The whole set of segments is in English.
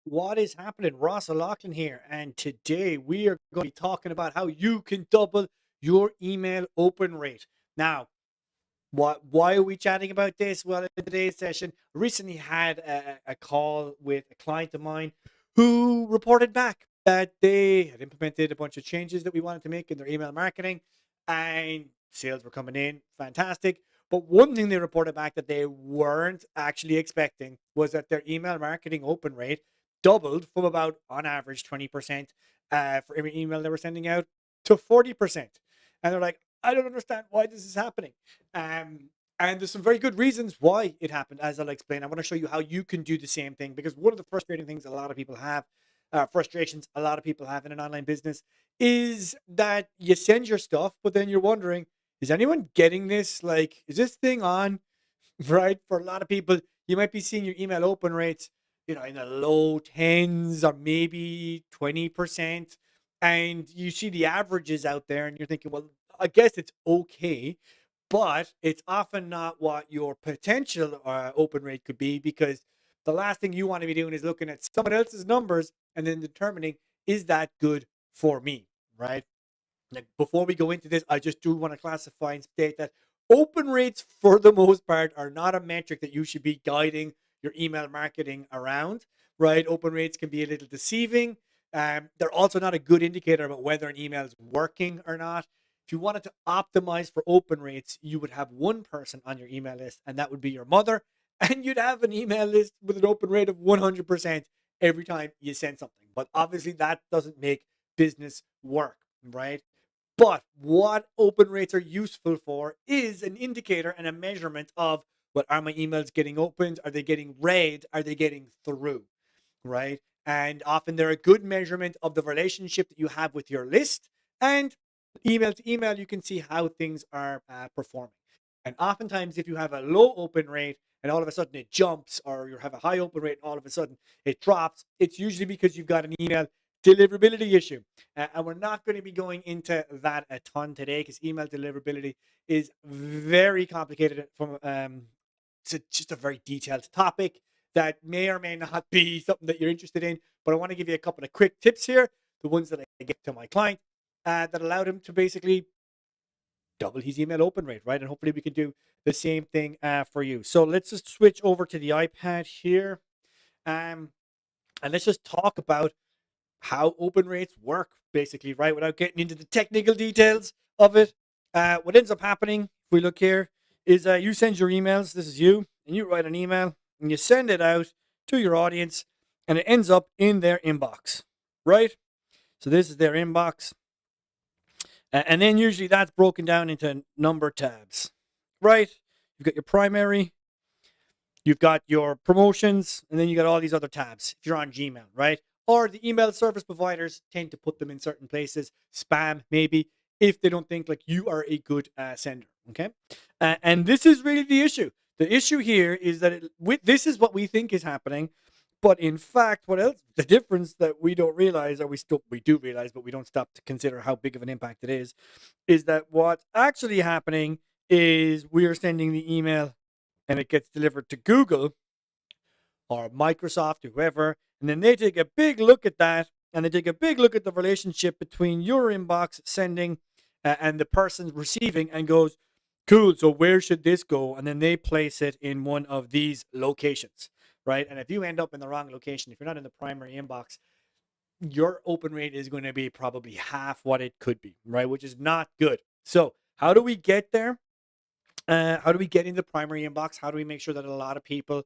What is happening? Ross O'Loughlin here, and today we are going to be talking about how you can double your email open rate. Now, why are we chatting about this? Well, in today's session, I recently had a call with a client of mine who reported back that they had implemented a bunch of changes that we wanted to make in their email marketing, and sales were coming in fantastic. But one thing they reported back that they weren't actually expecting was that their email marketing open rate doubled from about, on average, 20% for every email they were sending out to 40%. And they're like, I don't understand why this is happening. Um, and there's some very good reasons why it happened, as I'll explain. I want to show you how you can do the same thing, because one of the frustrating things a lot of people have, frustrations a lot of people have in an online business, is that you send your stuff, but then you're wondering, is anyone getting this? Like, is this thing on? Right? For a lot of people, you might be seeing your email open rates, in the low tens or maybe 20%. And you see the averages out there and you're thinking, well, I guess it's okay, but it's often not what your potential open rate could be, because the last thing you want to be doing is looking at someone else's numbers and then determining, is that good for me? Right? Like, before we go into this, I just do want to classify and state that open rates, for the most part, are not a metric that you should be guiding your email marketing around, right? Open rates can be a little deceiving. They're also not a good indicator about whether an email is working or not. If you wanted to optimize for open rates, you would have one person on your email list, and that would be your mother. And you'd have an email list with an open rate of 100% every time you send something. But obviously, that doesn't make business work, right? But what open rates are useful for is an indicator and a measurement of, what are my emails getting opened? Are they getting read? Are they getting through? Right? And often they're a good measurement of the relationship that you have with your list. And email to email, you can see how things are performing. And oftentimes, if you have a low open rate and all of a sudden it jumps, or you have a high open rate and all of a sudden it drops, it's usually because you've got an email deliverability issue. And we're not going to be going into that a ton today, because email deliverability is very complicated. It's just a very detailed topic that may or may not be something that you're interested in. But I want to give you a couple of quick tips here, the ones that I give to my client, that allowed him to basically double his email open rate, right? And hopefully we can do the same thing for you. So let's just switch over to the iPad here, and let's just talk about how open rates work, basically, right? Without getting into the technical details of it. What ends up happening, if we look here, is you send your emails. This is you, and you write an email and you send it out to your audience, and it ends up in their inbox, right? So this is their inbox. And then usually that's broken down into number tabs, right? You've got your primary, you've got your promotions, and then you got all these other tabs if you're on Gmail, right? Or the email service providers tend to put them in certain places, spam maybe, if they don't think like you are a good sender. Okay, and this is really the issue. The issue here is that this is what we think is happening, but in fact, what else? The difference that we don't realize, or we do realize, but we don't stop to consider how big of an impact it is that what's actually happening is we are sending the email and it gets delivered to Google or Microsoft or whoever, and then they take a big look at that, and they take a big look at the relationship between your inbox sending and the person receiving, and goes, cool, so where should this go? And then they place it in one of these locations, right? And if you end up in the wrong location, if you're not in the primary inbox, your open rate is going to be probably half what it could be, right? Which is not good. So how do we get there? How do we get in the primary inbox? How do we make sure that a lot of people,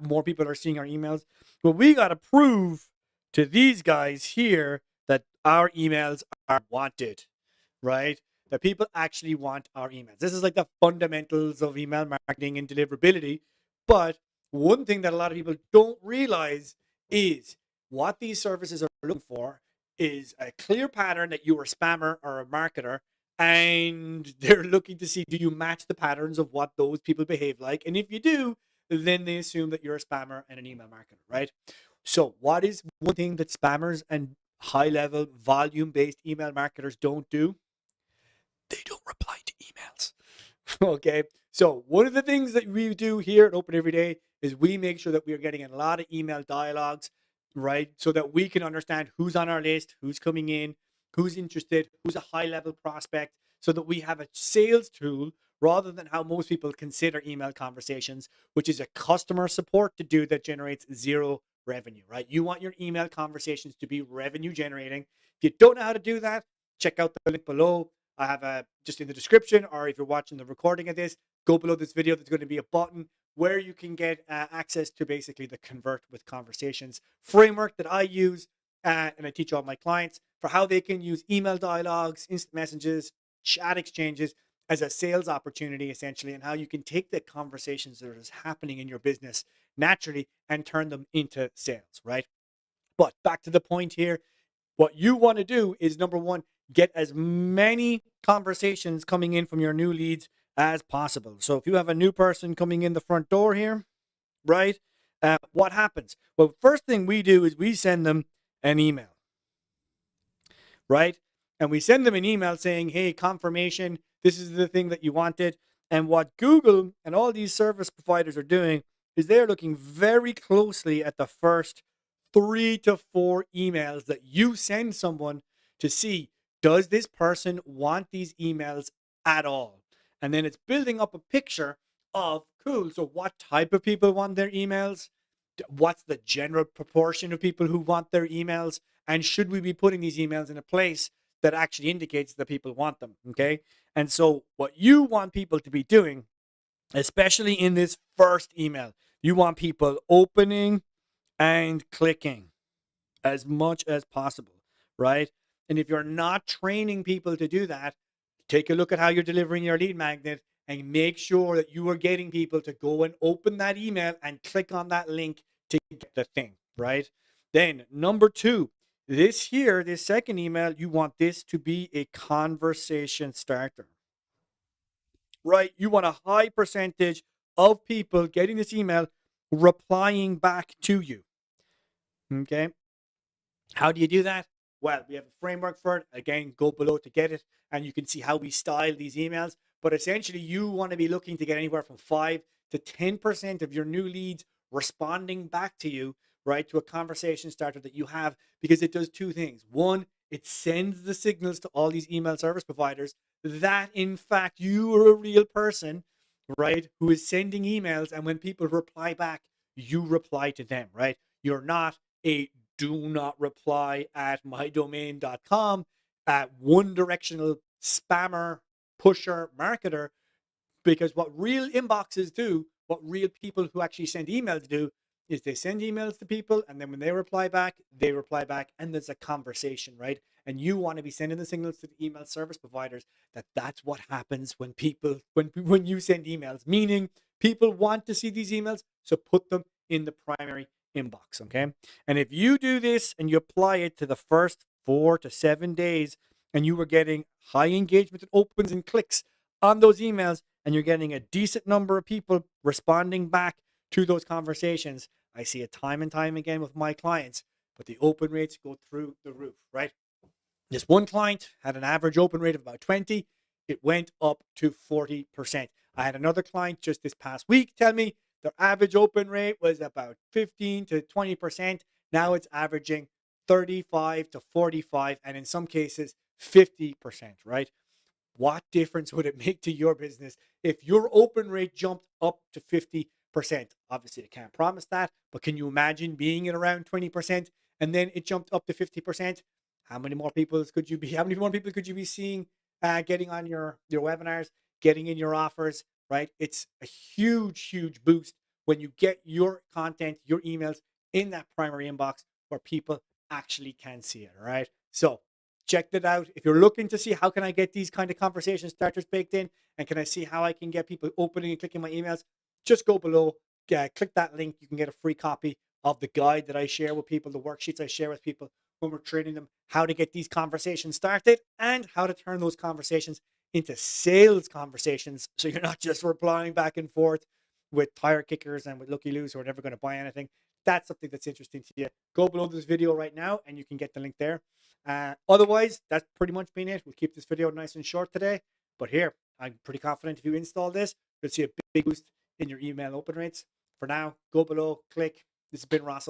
more people are seeing our emails? Well, we got to prove to these guys here that our emails are wanted, right? That people actually want our emails. This is like the fundamentals of email marketing and deliverability. But one thing that a lot of people don't realize is what these services are looking for is a clear pattern that you are a spammer or a marketer, and they're looking to see, do you match the patterns of what those people behave like? And if you do, then they assume that you're a spammer and an email marketer, right? So what is one thing that spammers and high level volume based email marketers don't do? They don't reply to emails. Okay, so one of the things that we do here at Open Every Day is we make sure that we are getting a lot of email dialogues. right? So that we can understand who's on our list, who's coming in, who's interested, who's a high level prospect, so that we have a sales tool rather than how most people consider email conversations, which is a customer support to do that generates zero revenue, right? You want your email conversations to be revenue generating. If you don't know how to do that, check out the link below. I have a just in the description, or if you're watching the recording of this, go below this video. There's going to be a button where you can get access to basically the Convert with Conversations framework that I use and I teach all my clients for how they can use email dialogues, instant messages, chat exchanges as a sales opportunity, essentially, and how you can take the conversations that are happening in your business naturally and turn them into sales, right? But back to the point here, what you want to do is number one, get as many conversations coming in from your new leads as possible. So if you have a new person coming in the front door here, right? What happens? Well, first thing we do is we send them an email, right? And we send them an email saying, hey, confirmation, this is the thing that you wanted. And what Google and all these service providers are doing is they're looking very closely at the first 3 to 4 emails that you send someone to see, does this person want these emails at all? And then it's building up a picture of, cool, so what type of people want their emails? What's the general proportion of people who want their emails? And should we be putting these emails in a place that actually indicates that people want them? Okay. And so, what you want people to be doing, especially in this first email, you want people opening and clicking as much as possible, right? And if you're not training people to do that, take a look at how you're delivering your lead magnet and make sure that you are getting people to go and open that email and click on that link to get the thing, right? Then, number two, this here, this second email, you want this to be a conversation starter, right? You want a high percentage of people getting this email replying back to you, okay? How do you do that? Well, we have a framework for it. Again, go below to get it, and you can see how we style these emails. But essentially, you want to be looking to get anywhere from 5 to 10% of your new leads responding back to you, right, to a conversation starter that you have, because it does two things. One, it sends the signals to all these email service providers that, in fact, you are a real person, right, who is sending emails. And when people reply back, you reply to them, right? You're not a do not reply at mydomain.com at one directional spammer, pusher, marketer, because what real inboxes do, what real people who actually send emails do, is they send emails to people, and then when they reply back, and there's a conversation, right? And you want to be sending the signals to the email service providers that that's what happens when people, when you send emails, meaning people want to see these emails, so put them in the primary inbox, okay? And if you do this and you apply it to the first 4 to 7 days, and you were getting high engagement and opens and clicks on those emails, and you're getting a decent number of people responding back to those conversations, I see it time and time again with my clients, but the open rates go through the roof, right? This one client had an average open rate of about 20. It went up to 40%. I had another client just this past week tell me their average open rate was about 15 to 20%. Now it's averaging 35 to 45, and in some cases 50%, right? What difference would it make to your business if your open rate jumped up to 50%? Obviously, I can't promise that, but can you imagine being at around 20% and then it jumped up to 50%? How many more people could you be? How many more people could you be seeing getting on your webinars, getting in your offers, right? It's a huge, huge boost when you get your content, your emails in that primary inbox where people actually can see it, all right? So check that out. If you're looking to see how can I get these kind of conversation starters baked in, and can I see how I can get people opening and clicking my emails, just go below, click that link. You can get a free copy of the guide that I share with people, the worksheets I share with people when we're training them how to get these conversations started and how to turn those conversations into sales conversations. So you're not just replying back and forth with tire kickers and with looky loos who are never going to buy anything. That's something that's interesting to you. Go below this video right now and you can get the link there. Otherwise, that's pretty much been it. We'll keep this video nice and short today. But here, I'm pretty confident if you install this, you'll see a big boost in your email open rates. For now, go below, click. This has been Ross.